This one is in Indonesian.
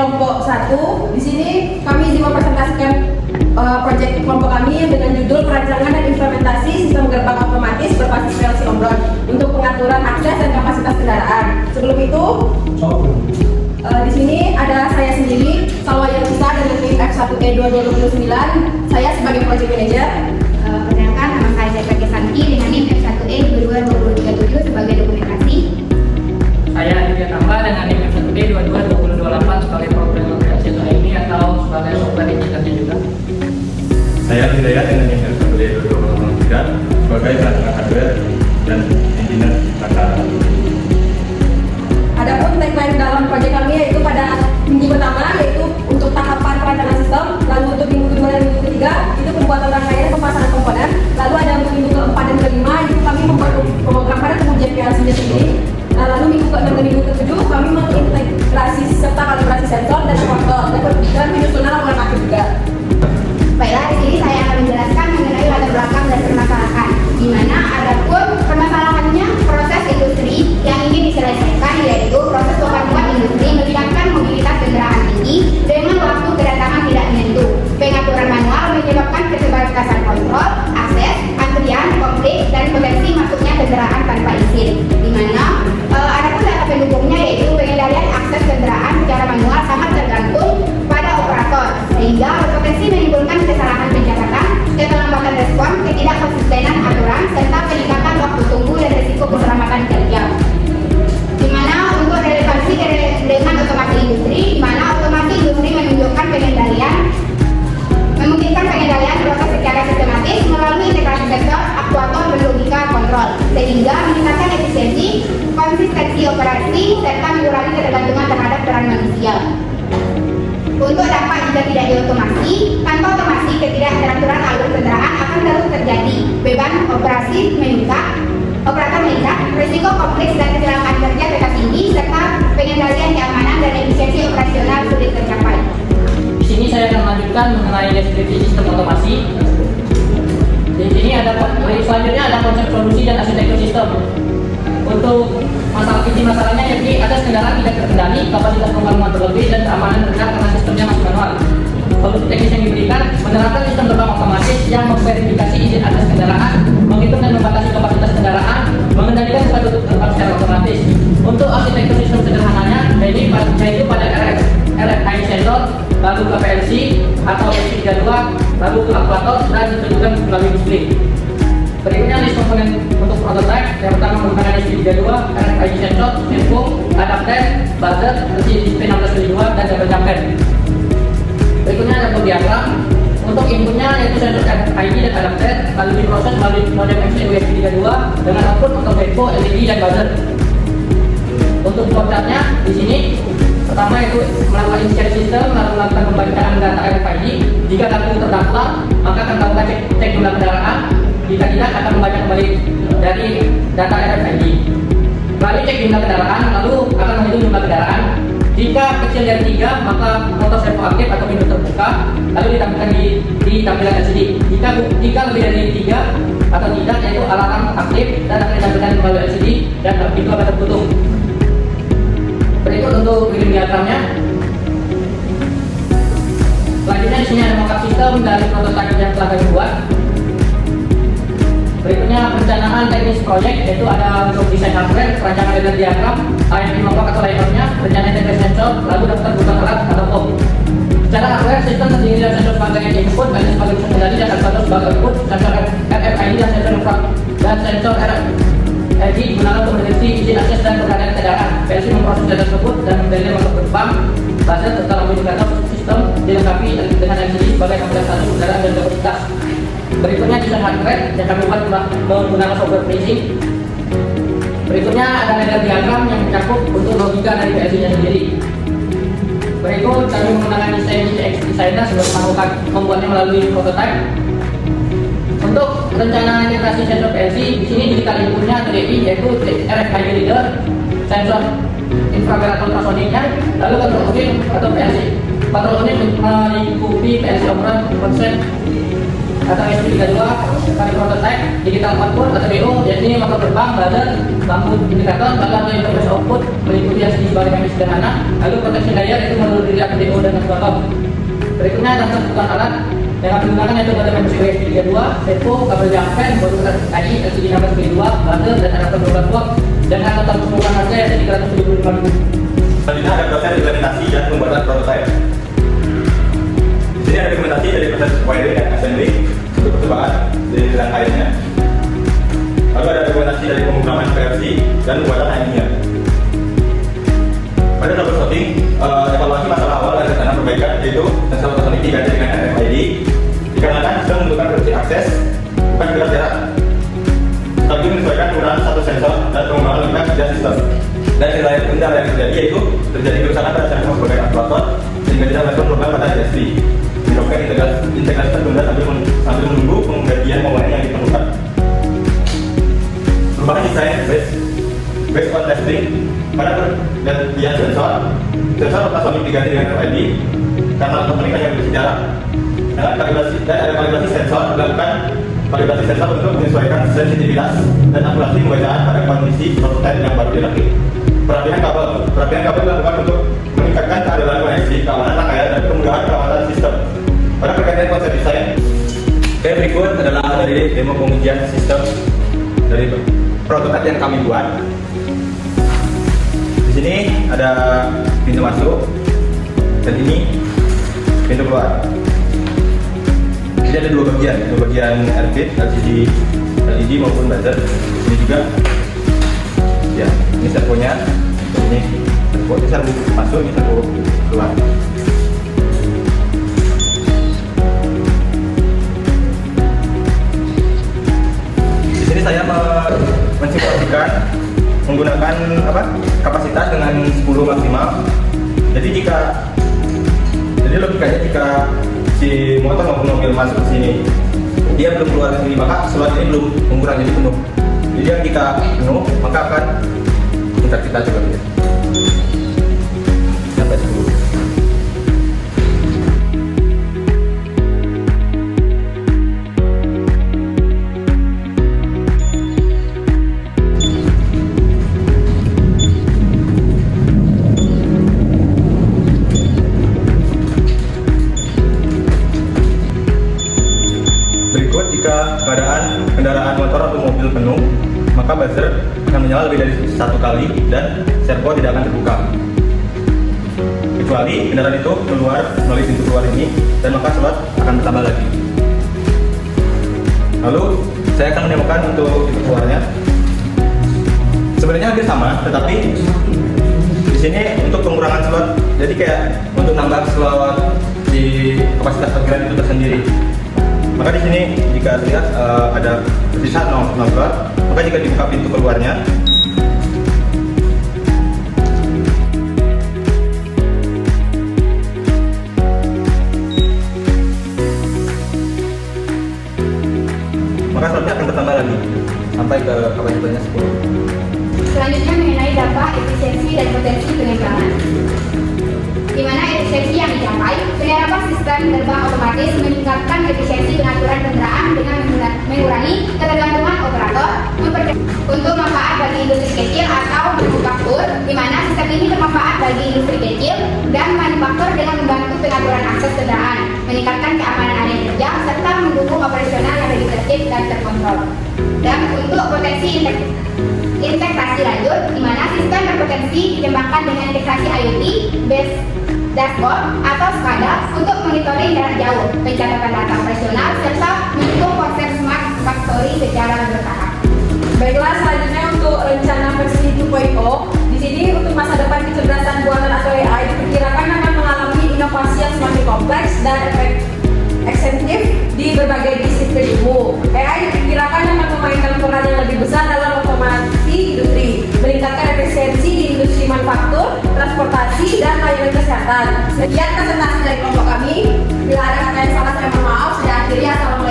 kelompok 1. Di sini kami izin mempresentasikan proyek kelompok kami dengan judul perancangan dan implementasi sistem gerbang otomatis berbasis PLC Omron untuk pengaturan akses dan kapasitas kendaraan. Sebelum itu, di sini ada saya sendiri, Salwa Yanisa dengan tim F1E 2229. Saya sebagai project manager. Perkenalkan, nama saya Jaka Kesanti dengan NIM F1E 22237 sebagai dokumentasi. Saya Aditya Tamba dengan NIM F1E 22228 sebagai programmer PLC ini atau sebagai software engineer juga. Saya Hidayat dengan NIM F1E 22203 sebagai perancangan hardware dan engineer perkara. Adapun tagline dalam proyek kami yaitu pada minggu pertama yaitu untuk tahapan perancangan sistem, lalu untuk minggu kedua dan minggu ketiga itu pembuatan rangkaian pemasangan komponen, lalu ada untuk minggu keempat dan kelima itu kami memprogramkan dan menguji PLC-nya sendiri. Nah, lalu minggu ke-6 dan minggu ke-7 kami mengintegrasi serta kalibrasi sensor dan faktor dan penyusunan laporan akhir juga. Baiklah, di sini saya akan menjelaskan mengenai latar belakang dan permasalahan, di mana adapun permasalahannya proses industri yang ingin diselesaikan yaitu proses pembangunan industri melibatkan mobilitas kendaraan tinggi dengan waktu kedatangan tidak menentu. Pengaturan manual menyebabkan keterbatasan kontrol, akses, antrian, konflik, dan potensi masuknya kendaraan tanpa izin. Di mana adapun data pendukungnya yaitu pengendalian akses kendaraan secara manual sangat tergantung pada operator, sehingga berpotensi menimbulkan kesalahan pencatatan, keterlambatan respon, ketidakkonsistenan aturan, serta peningkatan waktu tunggu dan risiko keselamatan kerja. Di mana untuk relevansi dengan otomasi industri, di mana otomasi industri menunjukkan memungkinkan pengendalian proses secara sistematis melalui integrasi sensor, aktuator, dan logika kontrol, sehingga meningkatkan efisiensi, konsistensi operasi, serta mengurangi ketergantungan terhadap peran manusia. Untuk dampak jika tidak diotomasi, tanpa otomasi ketidakteraturan alur kendaraan akan terus terjadi beban operasi meningkat, operator meningkat, risiko kompleks dan kecelakaan kerja tetap tinggi, serta pengendalian keamanan dan efisiensi operasional sulit tercapai. Di sini saya akan melanjutkan mengenai deskripsi sistem otomasi. Di sini selanjutnya ada konsep solusi dan arsitektur sistem. Untuk masalahnya yakni atas kendaraan tidak terkendali, kapasitas pembangunan berlebih dan keamanan rendah karena sistemnya masih manual. Solusi teknis yang diberikan menerapkan sistem gerbang otomatis yang memverifikasi izin atas kendaraan, menghitung dan membatasi kapasitas kendaraan, mengendalikan buka tutup gerbang secara otomatis. Untuk arsitektur sistem sederhananya yaitu pada RFID sensor, lalu ke PLC atau SP32, lalu ke aktuator dan ditunjukkan melalui display. Berikutnya list komponen untuk prototype. Yang pertama menggunakan SP32, RFID sensor, info, adapter, buzzer, SP1672 dan double jumper. Berikutnya ada flow diagram. Untuk inputnya yaitu sensor RFID dan adapter, lalu diproses melalui modem MC USB32 dengan output untuk info, LED dan buzzer. Untuk flowchartnya di sini pertama itu melakukan inisiasi sistem, lalu melakukan pembacaan data RFID. Jika kartu terdaftar, maka akan melakukan cek jumlah kendaraan. Jika tidak, akan membaca kembali dari data RFID. Lalu cek jumlah kendaraan, lalu akan menghitung jumlah kendaraan. Jika kecil dari 3, maka motor servo aktif atau pintu terbuka, lalu ditampilkan di tampilan LCD. Jika lebih dari 3 atau tidak, yaitu alarm aktif dan akan ditampilkan melalui LCD dan pintu akan tertutup. Berikut untuk rim diagramnya. Selanjutnya di sini ada mockup sistem dari prototipe yang telah kami buat. Berikutnya perencanaan teknis proyek, yaitu ada untuk desain hardware, perancangan dengan diagram, IMP mock atau layarnya, rencana integrasi sensor, lalu daftar kebutuhan alat atau POM. Secara hardware, sistem terdiri dari sensor sebagai input, dan sebagai pusat kendali dan aktuator sebagai output, sensor RFID dan sensor RFID digunakan untuk mendeteksi izin akses dan keberadaan kendaraan. PLC memproses data tersebut dan mengendalikan masuk gerbang, buzzer serta lampu indikator sistem dilengkapi dengan LCD sebagai tampilan status kendaraan dan kapasitas. Berikutnya desain hardware yang kami buat menggunakan software freezing. Berikutnya ada ladder diagram yang mencakup untuk logika dari PLC-nya sendiri. Berikut kami menggunakan desain designer sebelum melakukan membuatnya melalui prototype. Untuk rencana integrasi sensor PLC, di sini digital inputnya atau DI yaitu RFID reader, sensor infrared ultrasoniknya, lalu control unit atau PLC. Control unit melingkupi PLC Omron konsep atau SP32 kali prototype, digital output atau DO, yakni motor terbang, buzzer, lampu indikator, lalu interface output meliputi LCD sebagai yang sederhana. Lalu proteksi layar itu menurut diri APDO dan Aquacom. Berikutnya adalah kebutuhan alat yang akan digunakan yaitu baterai MCU USB 32, servo, kabel jangkauan, baru KI, LCD 16x2, baterai dan adapter 12 watt dengan total keseluruhan harga yaitu 375.000. Selanjutnya ada proses implementasi dan pembuatan prototipe. Di sini ada dokumentasi dari proses wiring dan assembly untuk percobaan dari rangkaiannya. Lalu ada dokumentasi dari pemrograman PLC dan pembuatan AMI-nya. Pada troubleshooting, evaluasi masalah awal dan rencana perbaikan yaitu sensor ultrasonic diganti dengan RFID dikarenakan sistem membutuhkan reduksi akses bukan sekedar jarak. Tapi menyesuaikan penggunaan satu sensor dan pengembangan lengkap kerja sistem. Dan kendala yang terjadi yaitu terjadi kerusakan pada sensor sebagai aktuator sehingga tidak melakukan program pada DSP. Menyebabkan integrasi tertunda sambil menunggu penggantian komponen yang diperlukan. Perubahan desain based on testing pada pergantian sensor ultrasonic diganti dengan RFID karena ultrasonic hanya berisi jarak. Dengan kalibrasi dan ada kalibrasi sensor dilakukan kalibrasi sensor untuk menyesuaikan sensitivitas dan akurasi pembacaan pada kondisi prototipe yang baru dirakit. Perapian kabel dilakukan untuk meningkatkan keadilan koneksi, keamanan rangkaian dan kemudahan perawatan sistem. Pada pergantian konsep desain, berikut adalah dari demo pengujian sistem dari prototipe yang kami buat. Di sini ada pintu masuk dan ini pintu keluar. Jadi ada dua bagian airfit, LCD maupun buzzer. Ini juga, ya, ini servonya, ini servo masuk, ini servo keluar. Di sini saya mensimulasikan menggunakan kapasitas dengan 10 maksimal. Jadi logikanya jika si motor maupun mobil masuk ke sini, dia belum keluar ke sini, maka slot ini belum mengurangi jadi penuh. Jadi yang kita penuh, maka akan kita coba lihat sampai 10. Berikut jika keadaan kendaraan motor atau mobil penuh, maka buzzer akan menyala lebih dari 1 kali dan servo tidak akan terbuka. Kecuali kendaraan itu keluar melalui pintu keluar ini, dan maka slot akan bertambah lagi. Lalu saya akan menemukan untuk pintu keluarnya. Sebenarnya hampir sama, tetapi di sini untuk pengurangan slot, jadi kayak untuk nambah slot di kapasitas parkiran itu tersendiri. Maka di sini jika terlihat ada tersisa 0 slot, maka jika dibuka pintu keluarnya, maka slotnya akan bertambah lagi sampai ke kapasitasnya 10. Selanjutnya mengenai dampak efisiensi dan potensi pengembangan. Di mana efisiensi yang dicapai, penerapan sistem terbang otomatis meningkatkan efisiensi pengaturan kendaraan dengan mengurangi ketergantungan operator untuk manfaat bagi industri kecil atau manufaktur, di mana sistem ini bermanfaat bagi industri kecil dan manufaktur dengan membantu pengaturan akses kendaraan, meningkatkan keamanan area kerja, serta mendukung operasional yang lebih tertib dan terkontrol. Dan untuk potensi integrasi lanjut, di mana sistem berpotensi dikembangkan dengan integrasi IoT, base dashboard atau SCADA untuk monitoring jarak jauh, pencatatan data operasional, serta mendukung konsep smart factory secara bertahap. Baiklah, selanjutnya untuk rencana versi 2.0. Di sini untuk masa depan kecerdasan buatan atau AI diperkirakan akan mengalami inovasi yang semakin kompleks dan ekstentif di berbagai disiplin ilmu. AI diperkirakan akan memainkan peran yang lebih besar dalam otomasi industri, meningkatkan efisiensi di industri manufaktur, transportasi, dan layanan kesehatan. Sekian presentasi dari kelompok kami. Bila ada kata yang salah, saya mohon maaf. Saya akhiri. Assalamualaikum.